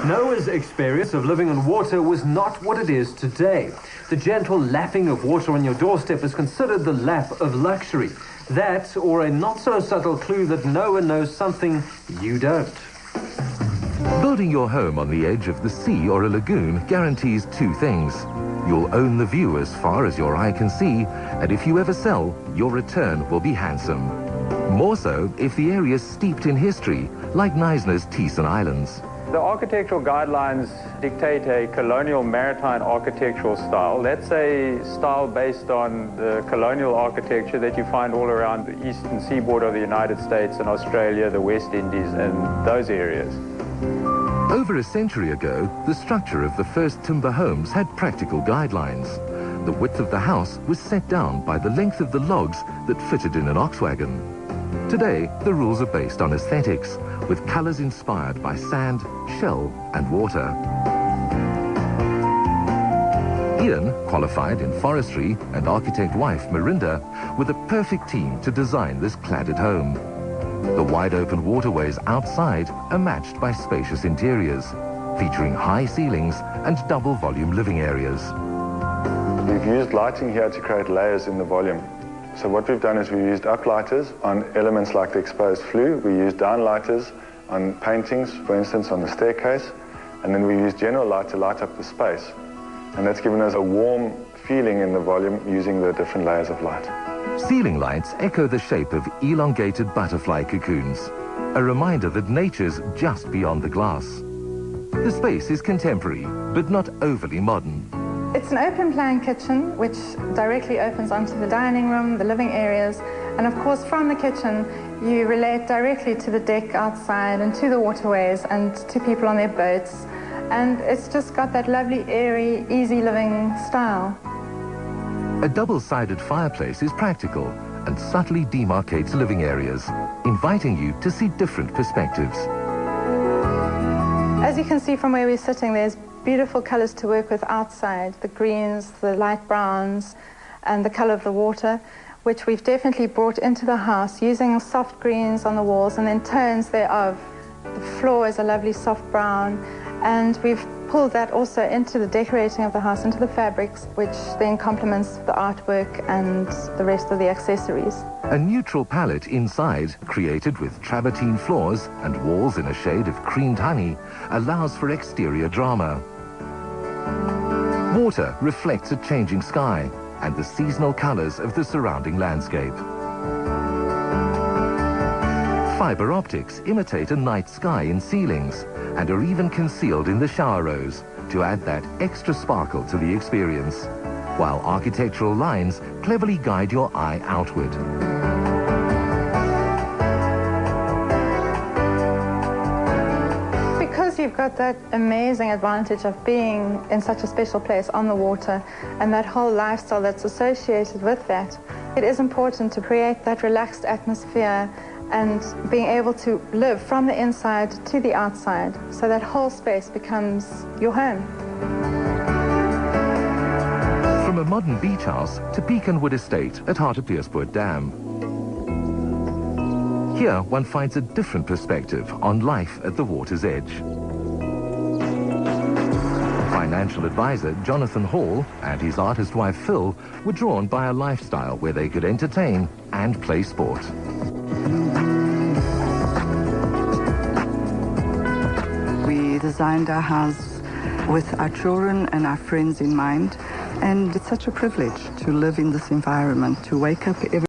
Noah's experience of living on water was not what it is today. The gentle lapping of water on your doorstep is considered the lap of luxury. That, or a not-so-subtle clue that Noah knows something you don't. Building your home on the edge of the sea or a lagoon guarantees two things. You'll own the view as far as your eye can see, and if you ever sell, your return will be handsome. More so if the area's steeped in history, like Knysna's Teesson Islands. The architectural guidelines dictate a colonial maritime architectural style. That's a style based on the colonial architecture that you find all around the eastern seaboard of the United States and Australia, the West Indies, and those areas. Over a century ago, the structure of the first timber homes had practical guidelines. The width of the house was set down by the length of the logs that fitted in an ox wagon. Today, the rules are based on aesthetics, with colours inspired by sand, shell and water. Ian, qualified in forestry, and architect wife Marinda, were the perfect team to design this cladded home. The wide-open waterways outside are matched by spacious interiors, featuring high ceilings and double-volume living areas. We've used lighting here to create layers in the volume. So what we've done is we've used uplighters on elements like the exposed flue. We used downlighters on paintings, for instance, on the staircase. And then we used general light to light up the space. And that's given us a warm feeling in the volume using the different layers of light. Ceiling lights echo the shape of elongated butterfly cocoons, a reminder that nature's just beyond the glass. The space is contemporary, but not overly modern. It's an open-plan kitchen which directly opens onto the dining room, the living areas, and of course from the kitchen you relate directly to the deck outside and to the waterways and to people on their boats, and it's just got that lovely, airy, easy living style. A double-sided fireplace is practical and subtly demarcates living areas, inviting you to see different perspectives. As you can see from where we're sitting, there's beautiful colours to work with outside, the greens, the light browns, and the colour of the water, which we've definitely brought into the house using soft greens on the walls and then tones thereof. The floor is a lovely soft brown, and we've pulled that also into the decorating of the house, into the fabrics, which then complements the artwork and the rest of the accessories. A neutral palette inside, created with travertine floors and walls in a shade of creamed honey, allows for exterior drama. Water reflects a changing sky and the seasonal colours of the surrounding landscape. Fibre optics imitate a night sky in ceilings and are even concealed in the shower rows to add that extra sparkle to the experience, while architectural lines cleverly guide your eye outward. Because you've got that amazing advantage of being in such a special place on the water and that whole lifestyle that's associated with that, it is important to create that relaxed atmosphere and being able to live from the inside to the outside, so that whole space becomes your home. From a modern beach house to Beaconwood Estate at Hartbeespoort Dam. Here one finds a different perspective on life at the water's edge. Financial advisor Jonathan Hall and his artist wife Phil were drawn by a lifestyle where they could entertain and play sport. We designed our house with our children and our friends in mind, and it's such a privilege to live in this environment, to wake up every